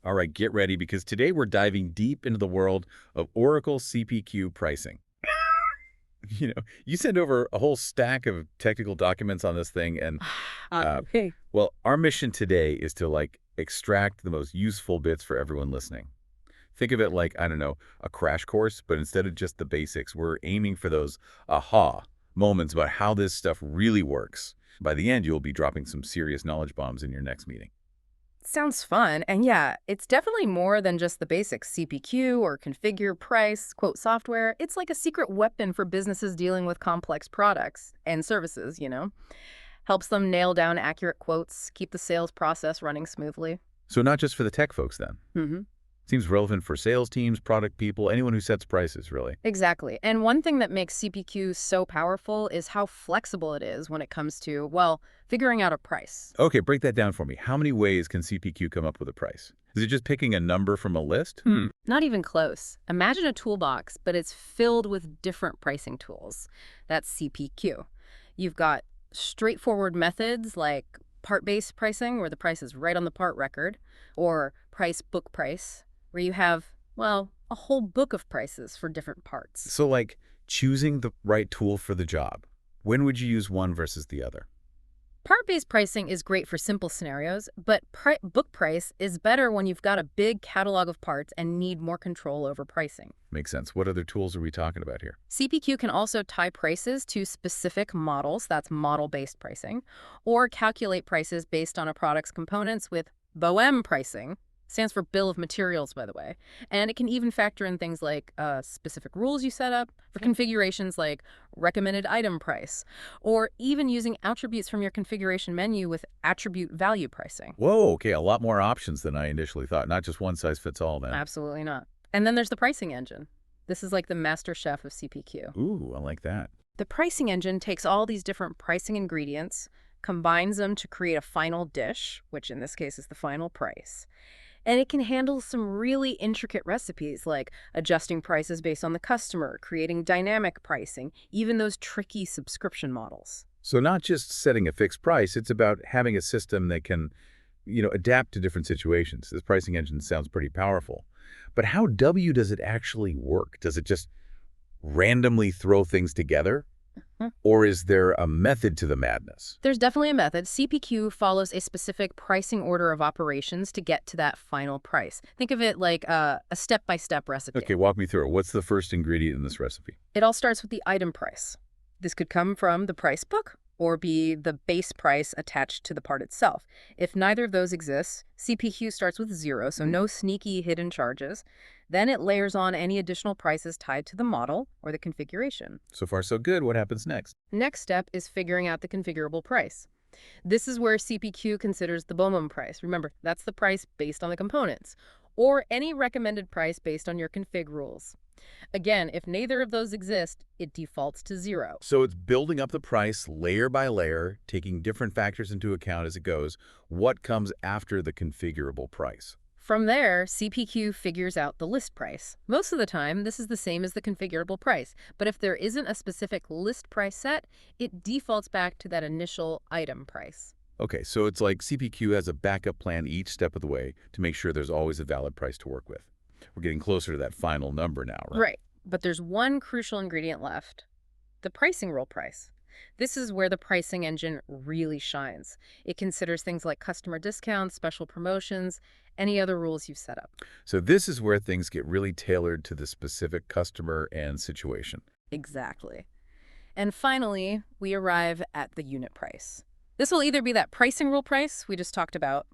All right, get ready because today we're diving deep into the world of Oracle CPQ pricing. You sent over a whole stack of technical documents on this thing, and uh, Okay. well, our mission today is to extract the most useful bits for everyone listening. Think of it like, I don't know, a crash course, but instead of just the basics, we're aiming for those aha moments about how this stuff really works. By the end, you'll be dropping some serious knowledge bombs in your next meeting. Sounds fun. And yeah, it's definitely more than just the basic CPQ or configure, price, quote software. It's like a secret weapon for businesses dealing with complex products and services. Helps them nail down accurate quotes, keep the sales process running smoothly. So not just for the tech folks then. hmm Seems relevant for sales teams, product people, anyone who sets prices, really. Exactly. And one thing that makes CPQ so powerful is how flexible it is when it comes to, well, figuring out a price. Okay, break that down for me. How many ways can CPQ come up with a price? Is it just picking a number from a list? Not even close. Imagine a toolbox, but it's filled with different pricing tools. That's CPQ. You've got straightforward methods like part-based pricing, where the price is right on the part record, or price book price, where you have, well, a whole book of prices for different parts. So choosing the right tool for the job. When would you use one versus the other? Part-based pricing is great for simple scenarios, but book price is better when you've got a big catalog of parts and need more control over pricing. Makes sense. What other tools are we talking about here? CPQ can also tie prices to specific models, that's model-based pricing, or calculate prices based on a product's components with BOM pricing, stands for bill of materials, by the way. And it can even factor in things like specific rules you set up for configurations like recommended item price, or even using attributes from your configuration menu with attribute value pricing. Whoa, okay, a lot more options than I initially thought. Not just one size fits all then. Absolutely not. And then there's the pricing engine. This is like the master chef of CPQ. Ooh, I like that. The pricing engine takes all these different pricing ingredients, combines them to create a final dish, which in this case is the final price. And it can handle some really intricate recipes like adjusting prices based on the customer, creating dynamic pricing, even those tricky subscription models. So not just setting a fixed price, it's about having a system that can, adapt to different situations. This pricing engine sounds pretty powerful. But how does it actually work? Does it just randomly throw things together? Or is there a method to the madness? There's definitely a method. CPQ follows a specific pricing order of operations to get to that final price. Think of it like a step-by-step recipe. Okay, walk me through it. What's the first ingredient in this recipe? It all starts with the item price. This could come from the price book or be the base price attached to the part itself. If neither of those exists, CPQ starts with 0, so no sneaky hidden charges. Then it layers on any additional prices tied to the model or the configuration. So far, so good. What happens next? Next step is figuring out the configurable price. This is where CPQ considers the BOM price. Remember, that's the price based on the components, or any recommended price based on your config rules. Again, if neither of those exist, it defaults to 0. So it's building up the price layer by layer, taking different factors into account as it goes. What comes after the configurable price? From there, CPQ figures out the list price. Most of the time, this is the same as the configurable price, but if there isn't a specific list price set, it defaults back to that initial item price. Okay, so it's like CPQ has a backup plan each step of the way to make sure there's always a valid price to work with. We're getting closer to that final number now, right? Right, but there's one crucial ingredient left: the pricing rule price. This is where the pricing engine really shines. It considers things like customer discounts, special promotions, any other rules you've set up. So this is where things get really tailored to the specific customer and situation. Exactly. And finally, we arrive at the unit price. This will either be that pricing rule price we just talked about,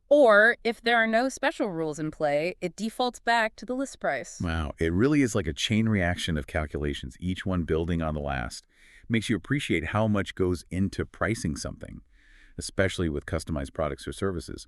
or if there are no special rules in play, it defaults back to the list price. Wow, it really is like a chain reaction of calculations, each one building on the last. Makes you appreciate how much goes into pricing something, especially with customized products or services.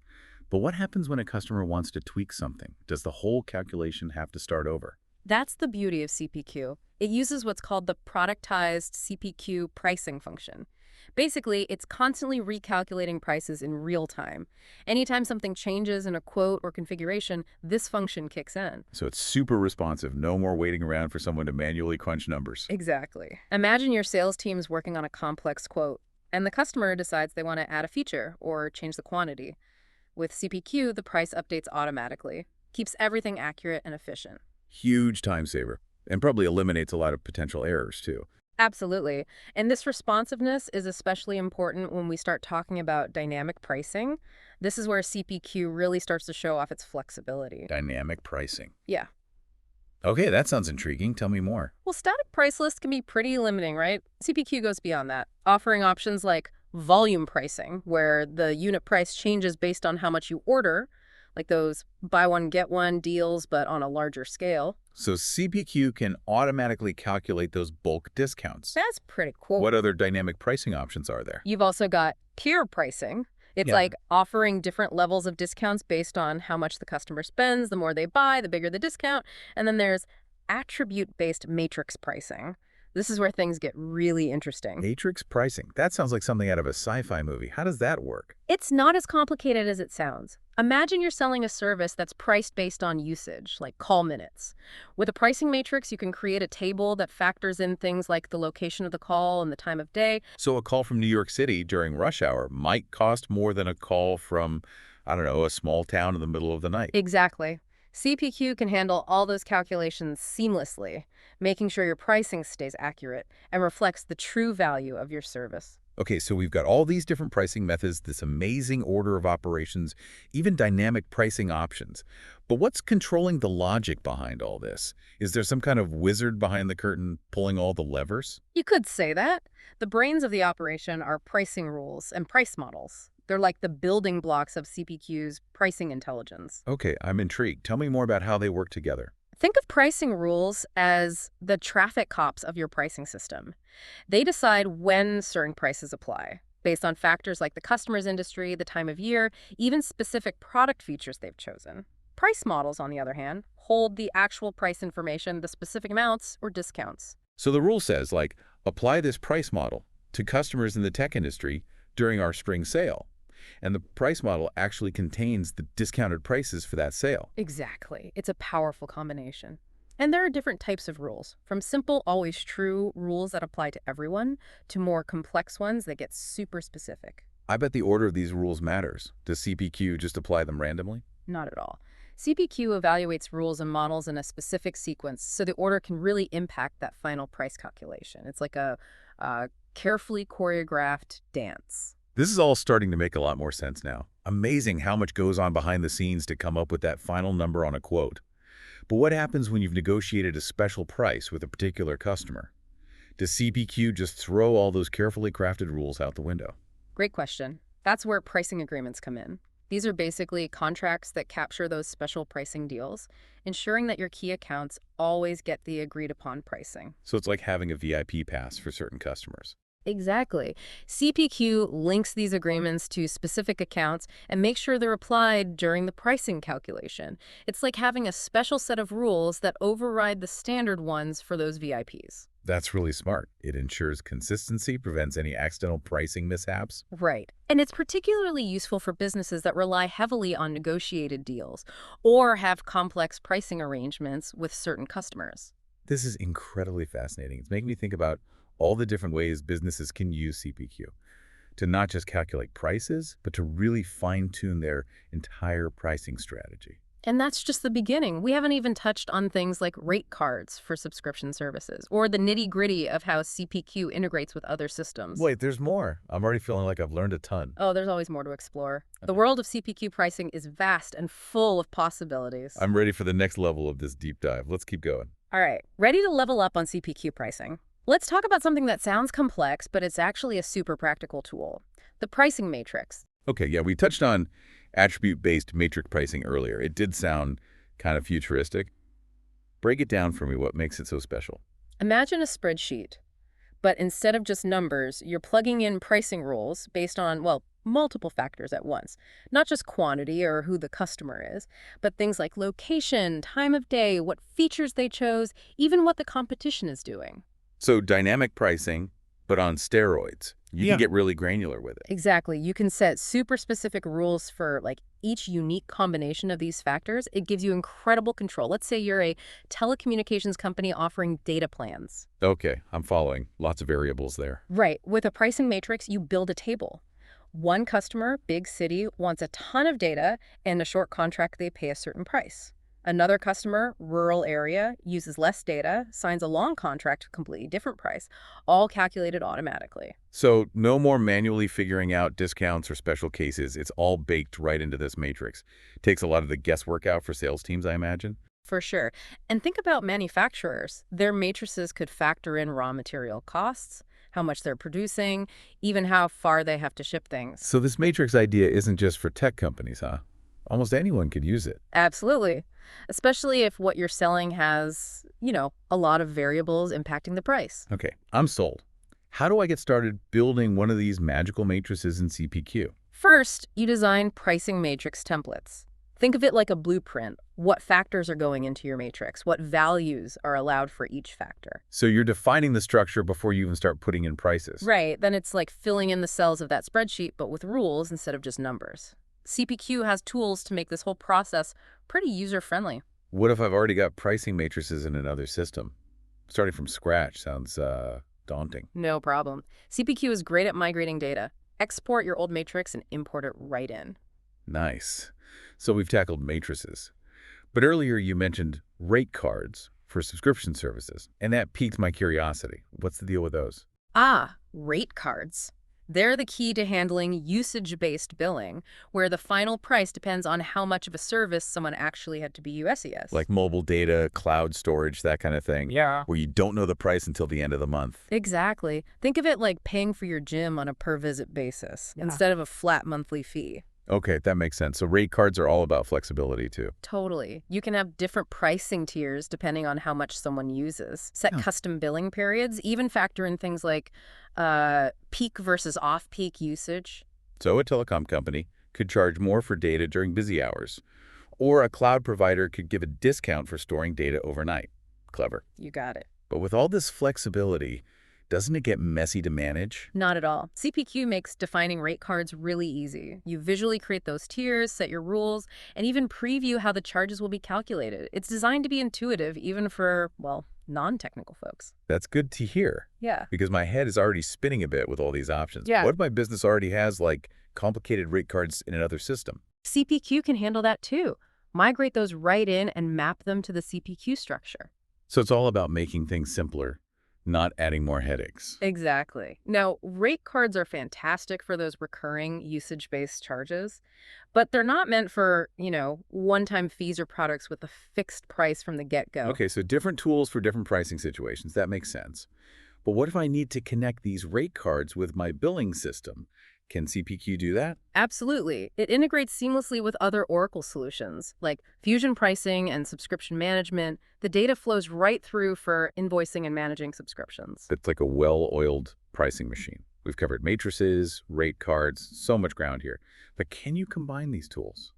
But what happens when a customer wants to tweak something? Does the whole calculation have to start over? That's the beauty of CPQ. It uses what's called the productized CPQ pricing function. Basically, it's constantly recalculating prices in real time. Anytime something changes in a quote or configuration, this function kicks in. So it's super responsive, no more waiting around for someone to manually crunch numbers. Exactly. Imagine your sales team's working on a complex quote, and the customer decides they want to add a feature or change the quantity. With CPQ, the price updates automatically. Keeps everything accurate and efficient. Huge time saver, and probably eliminates a lot of potential errors, too. Absolutely. And this responsiveness is especially important when we start talking about dynamic pricing. This is where CPQ really starts to show off its flexibility. Dynamic pricing. Yeah. Okay, that sounds intriguing. Tell me more. Well, static price lists can be pretty limiting, right? CPQ goes beyond that, offering options like volume pricing, where the unit price changes based on how much you order, like those buy one, get one deals, but on a larger scale. So CPQ can automatically calculate those bulk discounts. That's pretty cool. What other dynamic pricing options are there? You've also got tier pricing. It's Yeah. like offering different levels of discounts based on how much the customer spends. The more they buy, the bigger the discount. And then there's attribute-based matrix pricing. This is where things get really interesting. Matrix pricing. That sounds like something out of a sci-fi movie. How does that work? It's not as complicated as it sounds. Imagine you're selling a service that's priced based on usage, like call minutes. With a pricing matrix, you can create a table that factors in things like the location of the call and the time of day. So a call from New York City during rush hour might cost more than a call from, I don't know, a small town in the middle of the night. Exactly. CPQ can handle all those calculations seamlessly, making sure your pricing stays accurate and reflects the true value of your service. Okay, so we've got all these different pricing methods, this amazing order of operations, even dynamic pricing options. But what's controlling the logic behind all this? Is there some kind of wizard behind the curtain pulling all the levers? You could say that. The brains of the operation are pricing rules and price models. They're like the building blocks of CPQ's pricing intelligence. Okay, I'm intrigued. Tell me more about how they work together. Think of pricing rules as the traffic cops of your pricing system. They decide when certain prices apply, based on factors like the customer's industry, the time of year, even specific product features they've chosen. Price models, on the other hand, hold the actual price information, the specific amounts or discounts. So the rule says, like, apply this price model to customers in the tech industry during our spring sale. And the price model actually contains the discounted prices for that sale. Exactly. It's a powerful combination. And there are different types of rules, from simple, always true rules that apply to everyone, to more complex ones that get super specific. I bet the order of these rules matters. Does CPQ just apply them randomly? Not at all. CPQ evaluates rules and models in a specific sequence, so the order can really impact that final price calculation. It's like a carefully choreographed dance. This is all starting to make a lot more sense now. Amazing how much goes on behind the scenes to come up with that final number on a quote. But what happens when you've negotiated a special price with a particular customer? Does CPQ just throw all those carefully crafted rules out the window? Great question. That's where pricing agreements come in. These are basically contracts that capture those special pricing deals, ensuring that your key accounts always get the agreed-upon pricing. So it's like having a VIP pass for certain customers. Exactly. CPQ links these agreements to specific accounts and makes sure they're applied during the pricing calculation. It's like having a special set of rules that override the standard ones for those VIPs. That's really smart. It ensures consistency, prevents any accidental pricing mishaps. Right. And it's particularly useful for businesses that rely heavily on negotiated deals or have complex pricing arrangements with certain customers. This is incredibly fascinating. It's making me think about all the different ways businesses can use CPQ to not just calculate prices, but to really fine-tune their entire pricing strategy. And that's just the beginning. We haven't even touched on things like rate cards for subscription services or the nitty-gritty of how CPQ integrates with other systems. Wait, there's more. I'm already feeling like I've learned a ton. Oh, there's always more to explore. The world of CPQ pricing is vast and full of possibilities. I'm ready for the next level of this deep dive. Let's keep going. All right, ready to level up on CPQ pricing? Let's talk about something that sounds complex, but it's actually a super practical tool. The pricing matrix. Okay, yeah, we touched on attribute-based matrix pricing earlier. It did sound kind of futuristic. Break it down for me. What makes it so special? Imagine a spreadsheet, but instead of just numbers, you're plugging in pricing rules based on, well, multiple factors at once. Not just quantity or who the customer is, but things like location, time of day, what features they chose, even what the competition is doing. So dynamic pricing, but on steroids. You Yeah. can get really granular with it. Exactly. You can set super specific rules for like each unique combination of these factors. It gives you incredible control. Let's say you're a telecommunications company offering data plans. Okay, I'm following. Lots of variables there. Right. With a pricing matrix, you build a table. One customer, big city, wants a ton of data, and a short contract, they pay a certain price. Another customer, rural area, uses less data, signs a long contract, completely different price, all calculated automatically. So no more manually figuring out discounts or special cases. It's all baked right into this matrix. Takes a lot of the guesswork out for sales teams, I imagine. For sure. And think about manufacturers. Their matrices could factor in raw material costs, how much they're producing, even how far they have to ship things. So this matrix idea isn't just for tech companies, huh? Almost anyone could use it. Absolutely. Especially if what you're selling has, a lot of variables impacting the price. Okay, I'm sold. How do I get started building one of these magical matrices in CPQ? First, you design pricing matrix templates. Think of it like a blueprint. What factors are going into your matrix? What values are allowed for each factor? So you're defining the structure before you even start putting in prices. Right, then it's like filling in the cells of that spreadsheet, but with rules instead of just numbers. CPQ has tools to make this whole process pretty user-friendly. What if I've already got pricing matrices in another system? Starting from scratch sounds daunting. No problem. CPQ is great at migrating data. Export your old matrix and import it right in. Nice. So we've tackled matrices. But earlier you mentioned rate cards for subscription services, and that piqued my curiosity. What's the deal with those? Ah, rate cards. They're the key to handling usage-based billing, where the final price depends on how much of a service someone actually had to be USES. Like mobile data, cloud storage, that kind of thing, Yeah. where you don't know the price until the end of the month. Exactly. Think of it like paying for your gym on a per-visit basis, Yeah. instead of a flat monthly fee. Okay, that makes sense. So rate cards are all about flexibility too. Totally. You can have different pricing tiers depending on how much someone uses. Set Huh. custom billing periods, even factor in things like peak versus off-peak usage. So a telecom company could charge more for data during busy hours, or a cloud provider could give a discount for storing data overnight. Clever. You got it. But with all this flexibility, doesn't it get messy to manage? Not at all. CPQ makes defining rate cards really easy. You visually create those tiers, set your rules, and even preview how the charges will be calculated. It's designed to be intuitive, even for, well, non-technical folks. That's good to hear, Yeah. because my head is already spinning a bit with all these options. Yeah. What if my business already has, like, complicated rate cards in another system? CPQ can handle that too. Migrate those right in and map them to the CPQ structure. So it's all about making things simpler, not adding more headaches. Exactly. Now, rate cards are fantastic for those recurring usage-based charges, but they're not meant for, one-time fees or products with a fixed price from the get-go. Okay, so different tools for different pricing situations. That makes sense. But what if I need to connect these rate cards with my billing system? Can CPQ do that? Absolutely. It integrates seamlessly with other Oracle solutions, like Fusion Pricing and Subscription Management. The data flows right through for invoicing and managing subscriptions. It's like a well-oiled pricing machine. We've covered matrices, rate cards, so much ground here. But can you combine these tools?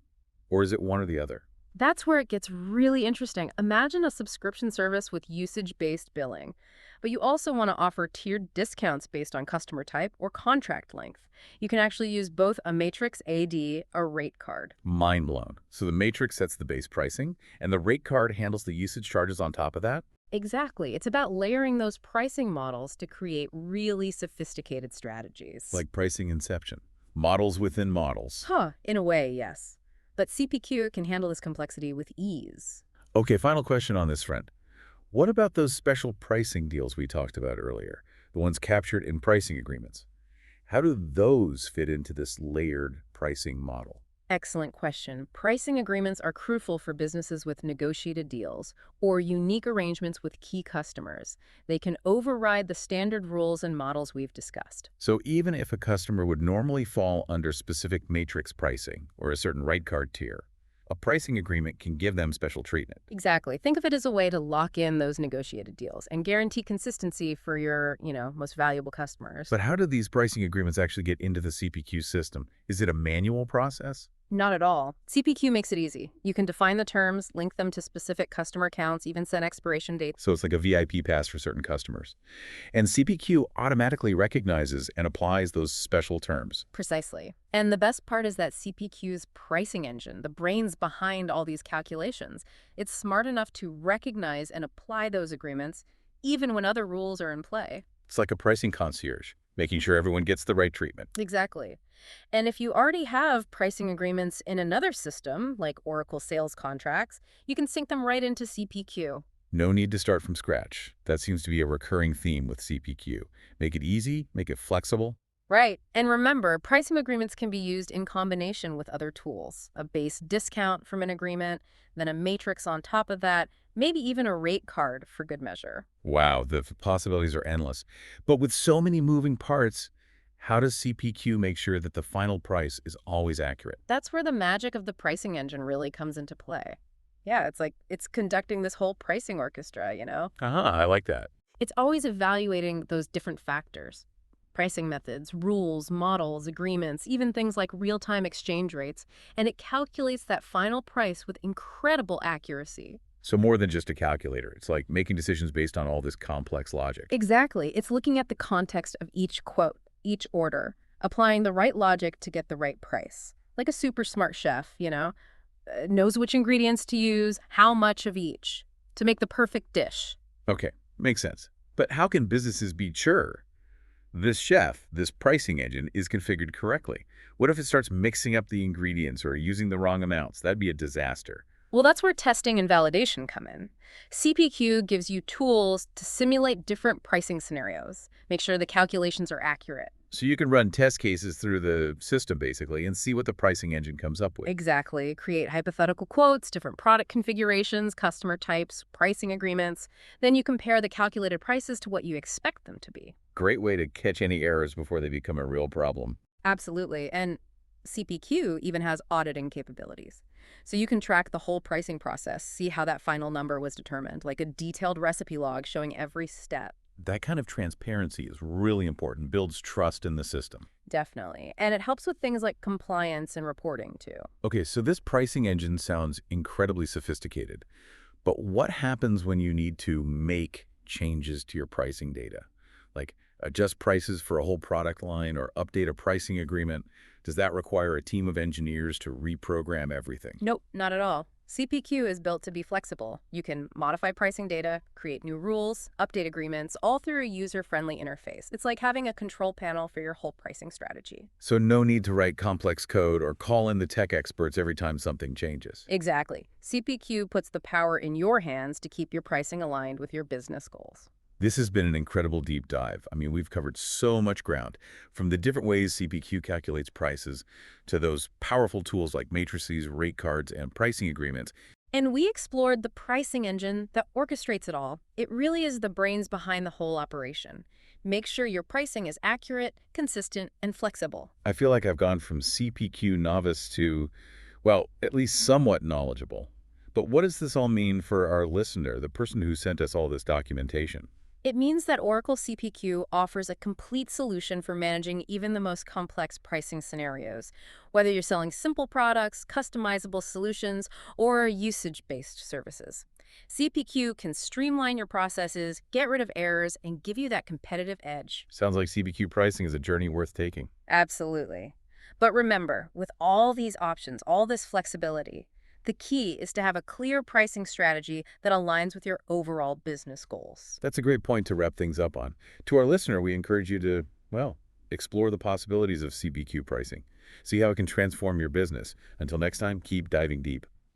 Or is it one or the other? That's where it gets really interesting. Imagine a subscription service with usage-based billing, but you also want to offer tiered discounts based on customer type or contract length. You can actually use both a matrix AD or rate card. Mind blown. So the matrix sets the base pricing, and the rate card handles the usage charges on top of that? Exactly. It's about layering those pricing models to create really sophisticated strategies. Like pricing inception. Models within models. In a way, yes. But CPQ can handle this complexity with ease. Okay, final question on this front. What about those special pricing deals we talked about earlier? The ones captured in pricing agreements? How do those fit into this layered pricing model? Excellent question. Pricing agreements are crucial for businesses with negotiated deals or unique arrangements with key customers. They can override the standard rules and models we've discussed. So even if a customer would normally fall under specific matrix pricing or a certain rate card tier, a pricing agreement can give them special treatment. Exactly. Think of it as a way to lock in those negotiated deals and guarantee consistency for your, most valuable customers. But how do these pricing agreements actually get into the CPQ system? Is it a manual process? Not at all. CPQ makes it easy. You can define the terms, link them to specific customer accounts, even set expiration dates. So it's like a VIP pass for certain customers. And CPQ automatically recognizes and applies those special terms. Precisely. And the best part is that CPQ's pricing engine, the brains behind all these calculations, it's smart enough to recognize and apply those agreements even when other rules are in play. It's like a pricing concierge, making sure everyone gets the right treatment. Exactly. And if you already have pricing agreements in another system, like Oracle sales contracts, you can sync them right into CPQ. No need to start from scratch. That seems to be a recurring theme with CPQ. Make it easy, make it flexible. Right. And remember, pricing agreements can be used in combination with other tools. A base discount from an agreement, then a matrix on top of that, maybe even a rate card for good measure. Wow, the possibilities are endless. But with so many moving parts, how does CPQ make sure that the final price is always accurate? That's where the magic of the pricing engine really comes into play. Yeah, it's like it's conducting this whole pricing orchestra. Aha, I like that. It's always evaluating those different factors. Pricing methods, rules, models, agreements, even things like real-time exchange rates, and it calculates that final price with incredible accuracy. So more than just a calculator. It's like making decisions based on all this complex logic. Exactly. It's looking at the context of each quote, each order, applying the right logic to get the right price. Like a super smart chef, knows which ingredients to use, how much of each, to make the perfect dish. Okay, makes sense. But how can businesses be sure this chef, this pricing engine, is configured correctly? What if it starts mixing up the ingredients or using the wrong amounts? That'd be a disaster. Well, that's where testing and validation come in. CPQ gives you tools to simulate different pricing scenarios, make sure the calculations are accurate. So you can run test cases through the system, basically, and see what the pricing engine comes up with. Exactly. Create hypothetical quotes, different product configurations, customer types, pricing agreements. Then you compare the calculated prices to what you expect them to be. Great way to catch any errors before they become a real problem. Absolutely. And CPQ even has auditing capabilities. So you can track the whole pricing process, see how that final number was determined, like a detailed recipe log showing every step. That kind of transparency is really important, builds trust in the system. Definitely. And it helps with things like compliance and reporting, too. Okay, so this pricing engine sounds incredibly sophisticated, but what happens when you need to make changes to your pricing data? Like adjust prices for a whole product line or update a pricing agreement? Does that require a team of engineers to reprogram everything? Nope, not at all. CPQ is built to be flexible. You can modify pricing data, create new rules, update agreements, all through a user-friendly interface. It's like having a control panel for your whole pricing strategy. So no need to write complex code or call in the tech experts every time something changes. Exactly. CPQ puts the power in your hands to keep your pricing aligned with your business goals. This has been an incredible deep dive. I mean, we've covered so much ground, from the different ways CPQ calculates prices to those powerful tools like matrices, rate cards, and pricing agreements. And we explored the pricing engine that orchestrates it all. It really is the brains behind the whole operation. Make sure your pricing is accurate, consistent, and flexible. I feel like I've gone from CPQ novice to, well, at least somewhat knowledgeable. But what does this all mean for our listener, the person who sent us all this documentation? It means that Oracle CPQ offers a complete solution for managing even the most complex pricing scenarios, whether you're selling simple products, customizable solutions, or usage-based services. CPQ can streamline your processes, get rid of errors, and give you that competitive edge. Sounds like CPQ pricing is a journey worth taking. Absolutely. But remember, with all these options, all this flexibility, the key is to have a clear pricing strategy that aligns with your overall business goals. That's a great point to wrap things up on. To our listener, we encourage you to, well, explore the possibilities of CPQ pricing. See how it can transform your business. Until next time, keep diving deep.